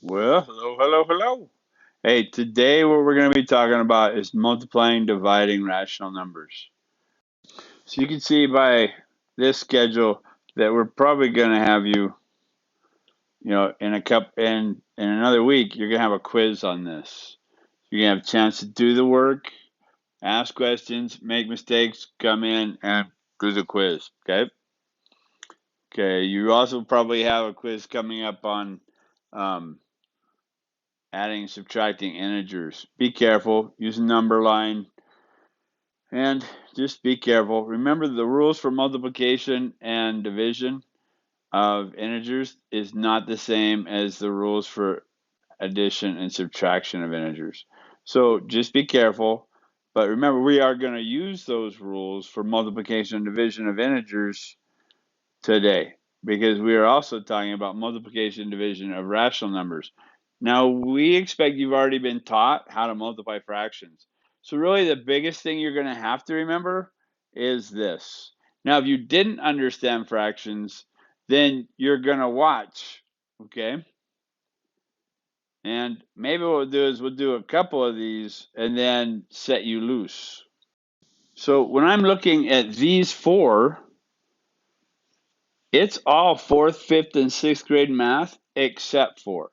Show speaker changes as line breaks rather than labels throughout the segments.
Well, hello. Hey, today what we're going to be talking about is multiplying, dividing rational numbers. So you can see by this schedule that we're probably going to have in another week, you're going to have a quiz on this. You're going to have a chance to do the work, ask questions, make mistakes, come in and do the quiz. Okay. Okay. You also probably have a quiz coming up on um, adding and subtracting integers. Be careful, use a number line, and just be careful. Remember the rules for multiplication and division of integers is not the same as the rules for addition and subtraction of integers. So just be careful. But remember, we are going to use those rules for multiplication and division of integers today because we are also talking about multiplication and division of rational numbers. Now, we expect you've already been taught how to multiply fractions. So really the biggest thing you're going to have to remember is this. Now, if you didn't understand fractions, then you're going to watch, okay? And maybe what we'll do is we'll do a couple of these and then set you loose. So when I'm looking at these four, it's all fourth, fifth, and sixth grade math except for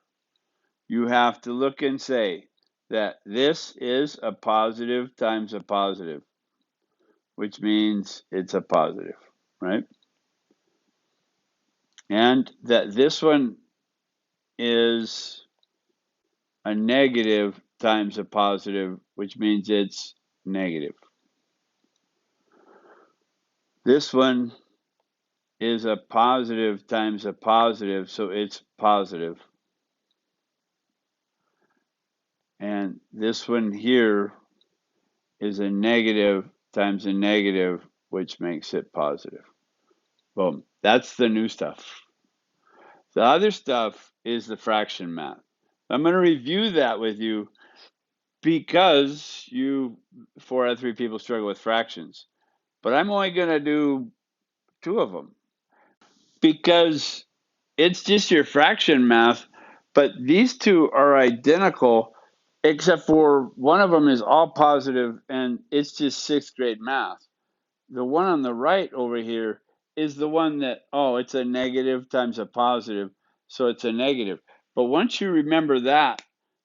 you have to look and say that this is a positive times a positive, which means it's a positive, right? And that this one is a negative times a positive, which means it's negative. This one is a positive times a positive, so it's positive. And this one here is a negative times a negative, which makes it positive. Boom. That's the new stuff. The other stuff is the fraction math. I'm going to review that with you because 4 out of 3 people struggle with fractions. But I'm only going to do 2 of them because it's just your fraction math, but these two are identical except for one of them is all positive and it's just 6th grade math. The one on the right over here is the one that, oh, it's a negative times a positive, so it's a negative. But once you remember that,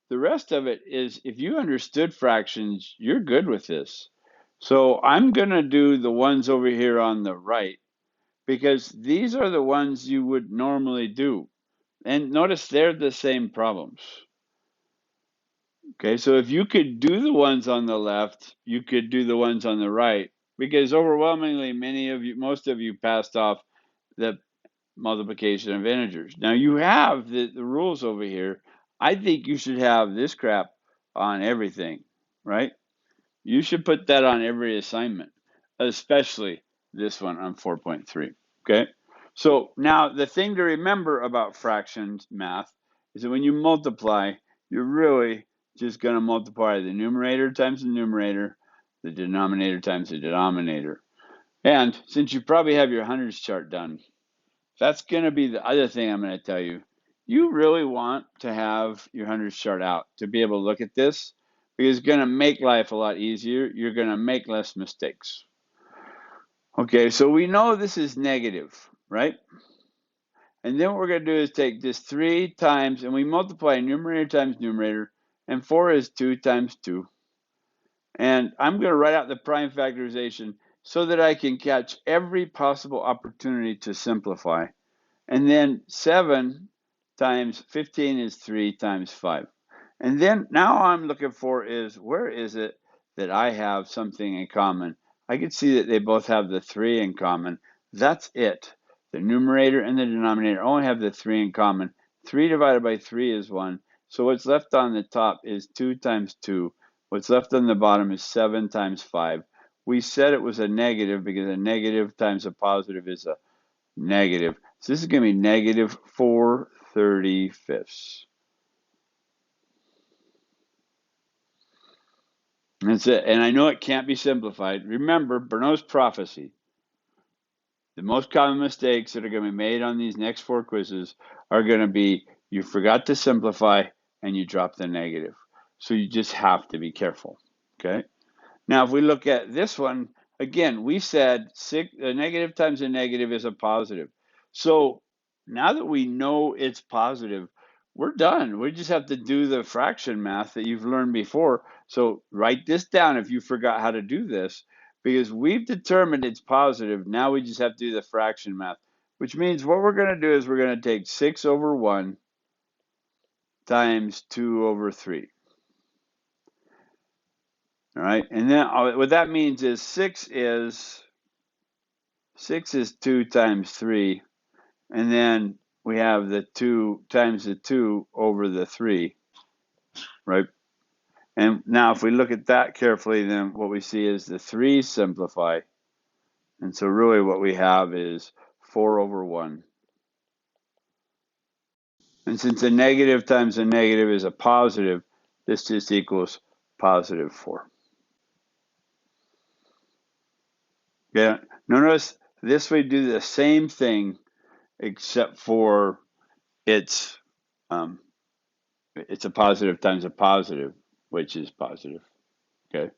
the rest of it is, if you understood fractions, you're good with this. So I'm going to do the ones over here on the right because these are the ones you would normally do. And notice they're the same problems. Okay, so if you could do the ones on the left, you could do the ones on the right because overwhelmingly most of you passed off the multiplication of integers. Now you have the rules over here. I think you should have this crap on everything, right? You should put that on every assignment, especially this one on 4.3, okay? So now the thing to remember about fractions math is that when you multiply, you're really just going to multiply the numerator times the numerator, the denominator times the denominator. And since you probably have your hundreds chart done, that's going to be the other thing I'm going to tell you. You really want to have your hundreds chart out to be able to look at this because it's going to make life a lot easier. You're going to make less mistakes. Okay, so we know this is negative, right? And then what we're going to do is take this 3 times, and we multiply numerator times numerator, and 4 is 2 times 2. And I'm going to write out the prime factorization so that I can catch every possible opportunity to simplify. And then 7 times 15 is 3 times 5. And then now I'm looking for is, where is it that I have something in common? I can see that they both have the 3 in common. That's it. The numerator and the denominator only have the 3 in common. 3 divided by 3 is 1. So what's left on the top is 2 times 2. What's left on the bottom is 7 times 5. We said it was a negative because a negative times a positive is a negative. So this is going to be negative 4/35. That's it. And I know it can't be simplified. Remember, Bernoulli's prophecy. The most common mistakes that are going to be made on these next 4 quizzes are going to be you forgot to simplify, and you drop the negative. So you just have to be careful, okay? Now, if we look at this one, again, we said a negative times a negative is a positive. So now that we know it's positive, we're done. We just have to do the fraction math that you've learned before. So write this down if you forgot how to do this, because we've determined it's positive. Now we just have to do the fraction math, which means what we're going to do is we're going to take 6 over 1 times 2 over 3. All right, and then what that means is 6 is 2 times 3, and then we have the 2 times the 2 over the 3, right? And now if we look at that carefully, then what we see is the 3 simplify, and so really what we have is 4 over 1. And since a negative times a negative is a positive, this just equals positive 4. Yeah, notice this we do the same thing except for it's a positive times a positive, which is positive, okay?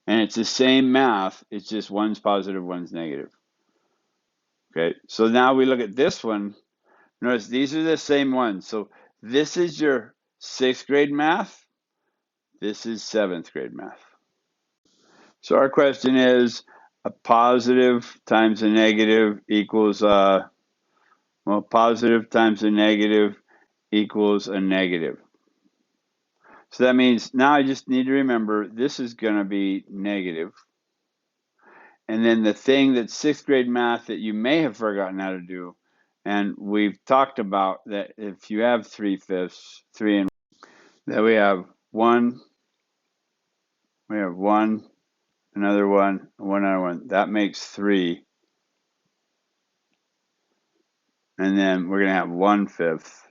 And it's the same math, it's just one's positive, one's negative, okay? So now we look at this one. Notice these are the same ones. So this is your 6th grade math, this is 7th grade math. So our question is, a positive times a negative equals, positive times a negative equals a negative. So that means now I just need to remember this is going to be negative. And then the thing that's 6th grade math that you may have forgotten how to do, and we've talked about that if you have 3/5, 3 and that we have one, another one, another one. That makes 3. And then we're going to have 1/5,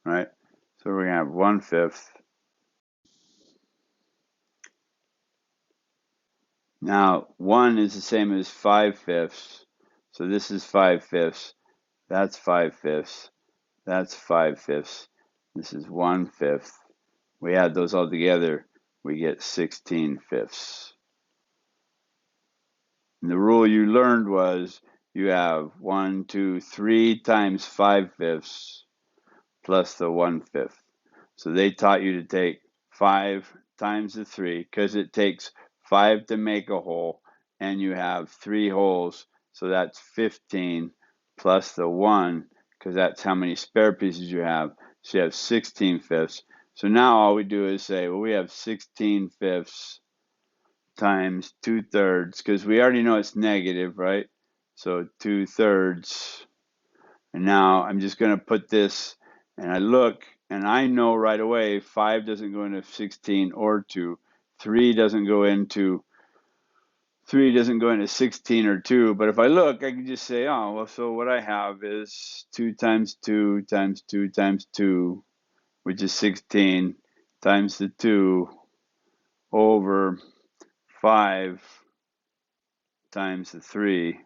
right? So we're going to have 1/5. Now, 1 is the same as 5/5. So this is 5/5. That's 5/5. That's 5/5. This is 1/5. We add those all together, we get 16/5. And the rule you learned was you have 1, 2, 3 times 5/5 plus the 1/5. So they taught you to take 5 times the 3 because it takes 5 to make a hole, and you have 3 holes, so that's 15 plus the 1 because that's how many spare pieces you have. So you have 16/5. So now all we do is say, well, we have 16/5 times 2/3 because we already know it's negative, right? So 2/3. And now I'm just going to put this, and I look, and I know right away 5 doesn't go into 16 or 2. 3 doesn't go into 16 or 2, but if I look, I can just say, oh, well, so what I have is 2 times 2 times 2 times 2, which is 16, times the 2 over 5 times the 3.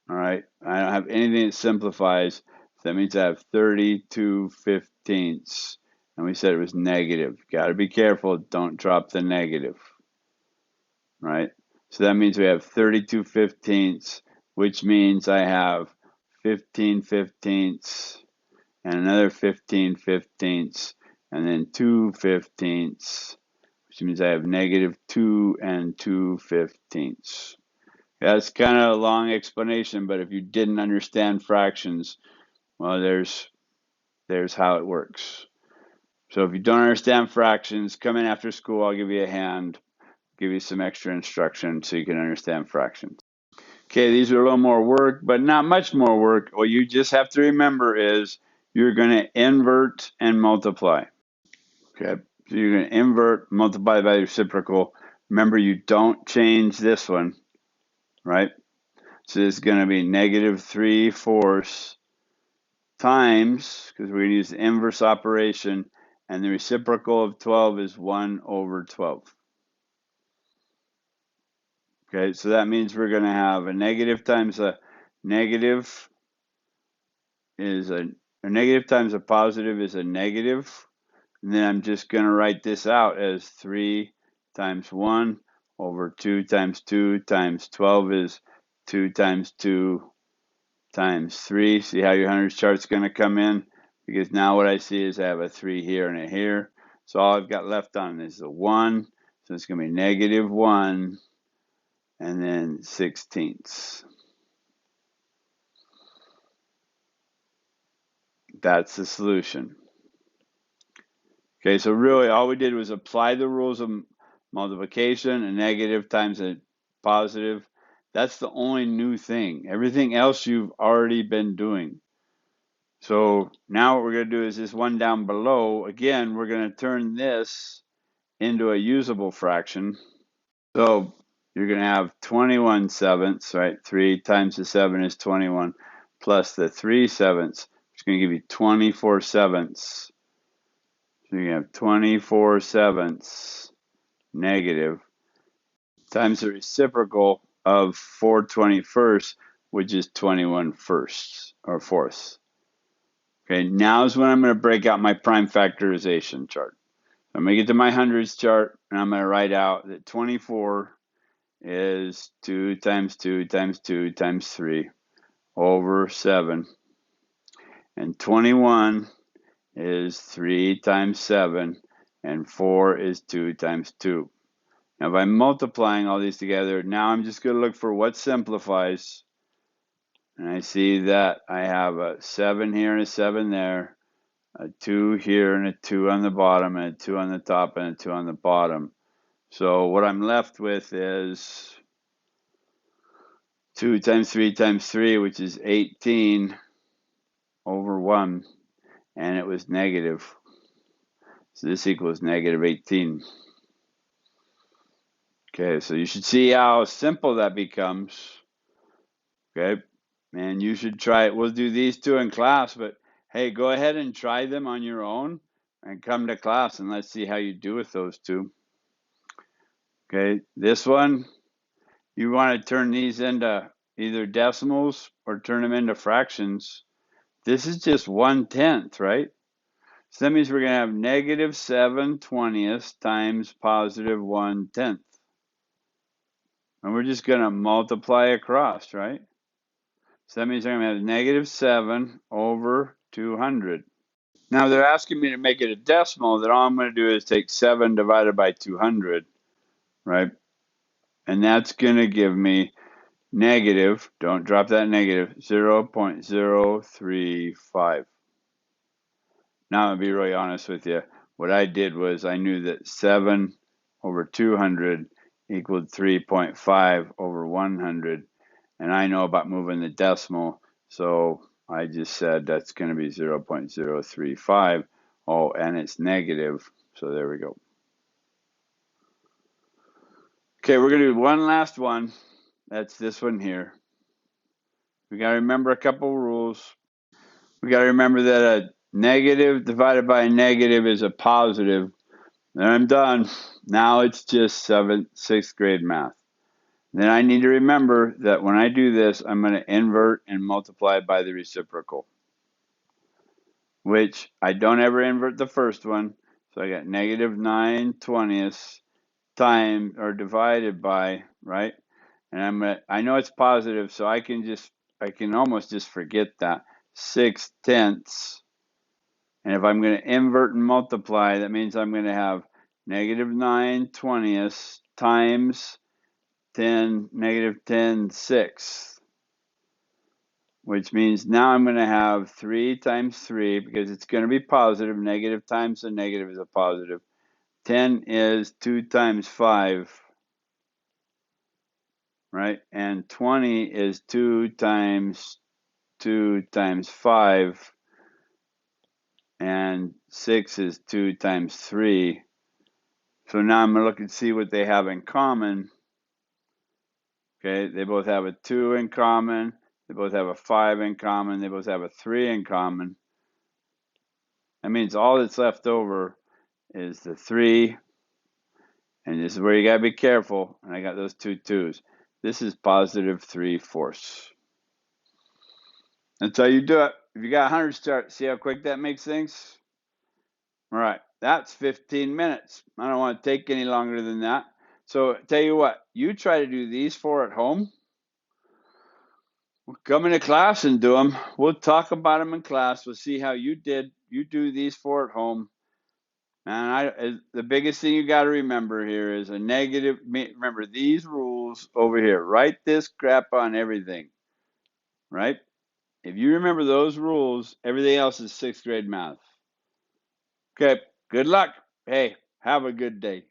All right, I don't have anything that simplifies, so that means I have 32/15. And we said it was negative. Got to be careful, don't drop the negative. Right? So that means we have 32/15, which means I have 15/15 and another 15/15 and then 2/15, which means I have -2 and 2/15. That's kind of a long explanation, but if you didn't understand fractions, well, there's how it works. So if you don't understand fractions, come in after school, I'll give you a hand, give you some extra instruction so you can understand fractions. Okay, these are a little more work, but not much more work. What you just have to remember is you're going to invert and multiply. Okay, so you're going to invert, multiply by the reciprocal. Remember, you don't change this one, right? So this is going to be -3/4 times, because we're going to use the inverse operation, and the reciprocal of 12 is 1 over 12. Okay, so that means we're going to have a negative times a negative is a negative times a positive is a negative. And then I'm just going to write this out as 3 times 1 over 2 times 2 times 12 is 2 times 2 times 3. See how your hundreds chart's going to come in? Because now what I see is I have a 3 here and a here. So all I've got left on is a 1. So it's going to be negative 1 and then 16ths. That's the solution. Okay, so really all we did was apply the rules of multiplication, a negative times a positive. That's the only new thing. Everything else you've already been doing. So now what we're going to do is this one down below. Again, we're going to turn this into a usable fraction. So you're going to have 21 sevenths, right? 3 times the 7 is 21, plus the 3 sevenths, which is going to give you 24 sevenths. So you have 24 sevenths negative times the reciprocal of 4 21st, which is 21 firsts or fourths. Okay, now is when I'm going to break out my prime factorization chart. I'm going to get to my hundreds chart, and I'm going to write out that 24 is 2 times 2 times 2 times 3 over 7. And 21 is 3 times 7, and 4 is 2 times 2. Now by multiplying all these together, now I'm just going to look for what simplifies. And I see that I have a 7 here and a 7 there, a 2 here and a 2 on the bottom, and a 2 on the top and a 2 on the bottom. So what I'm left with is 2 times 3, which is 18 over 1, and it was negative. So this equals negative 18. Okay, so you should see how simple that becomes. Okay, and you should try it. We'll do these two in class, but hey, go ahead and try them on your own and come to class and let's see how you do with those two. Okay, this one, you want to turn these into either decimals or turn them into fractions. This is just 1/10, right? So that means we're going to have negative 7/20 times positive 1/10. And we're just going to multiply across, right? So that means I'm going to have negative 7 over 200. Now they're asking me to make it a decimal. Then all I'm going to do is take 7 divided by 200, right? And that's going to give me negative, don't drop that negative, 0.035. Now, I'm going to be really honest with you. What I did was I knew that 7 over 200 equaled 3.5 over 100. And I know about moving the decimal, so I just said that's going to be 0.035. Oh, and it's negative, so there we go. Okay, we're going to do one last one. That's this one here. We got to remember a couple rules. We got to remember that a negative divided by a negative is a positive. Then I'm done. Now it's just 6th grade math. Then I need to remember that when I do this, I'm going to invert and multiply by the reciprocal, which I don't ever invert the first one. So I got negative 9/20 times or divided by, right? And I know it's positive, so I can almost just forget that 6/10. And if I'm going to invert and multiply, that means I'm going to have negative 9/20 times 10, negative 10/6, which means now I'm going to have 3 times 3 because it's going to be positive. Negative times a negative is a positive. 10 is 2 times 5, right? And 20 is 2 times 2 times 5, and 6 is 2 times 3. So now I'm going to look and see what they have in common. Okay, they both have a 2 in common, they both have a 5 in common, they both have a 3 in common. That means all that's left over is the 3, and this is where you got to be careful, and I got those two 2's. This is positive 3/4. That's how you do it. if you got 100 start, see how quick that makes things? All right, that's 15 minutes. I don't want to take any longer than that. So tell you what, you try to do these 4 at home. We'll come into class and do them. We'll talk about them in class. We'll see how you did. You do these 4 at home. And the biggest thing you got to remember here is a negative. Remember these rules over here. Write this crap on everything, right? If you remember those rules, everything else is 6th grade math. Okay, good luck. Hey, have a good day.